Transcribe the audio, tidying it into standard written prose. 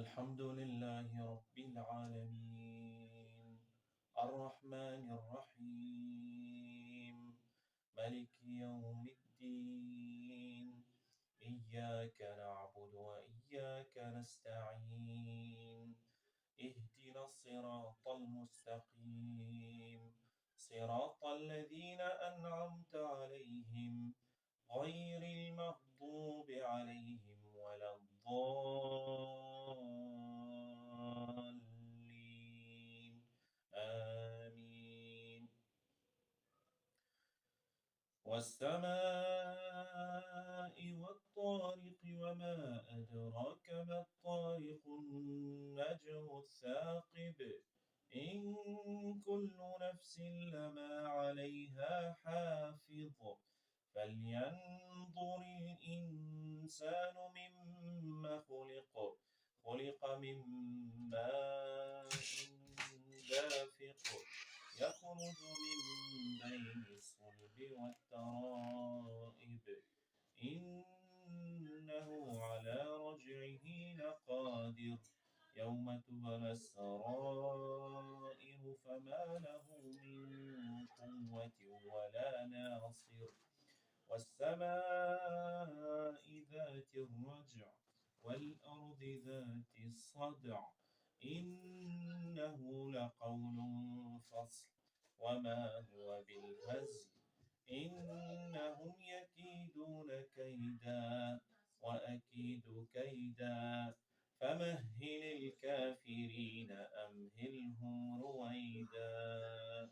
الحمد لله رب العالمين الرحمن الرحيم ملك يوم الدين إياك نعبد وإياك نستعين اهدنا الصراط المستقيم صراط الذين أنعمت عليهم غير المغضوب عليهم ولا الضالين آمين والسماء والطارق وما أدراك ما الطارق النجم الثاقب إن كل نفس لما عليها حافظ فلينظر الإنسان مما خلق من ماء دافق يخرج من بين الصلب والترائب إنه على رجعه لقادر يوم تبلى السرائر فما له من قوة ولا ناصر والسماء ذات الرجع والأرض ذات الصدع إنه لقول فصل وما هو بالهزل إنهم يكيدون كيدا وأكيد كيدا فمهل الكافرين أمهلهم رويدا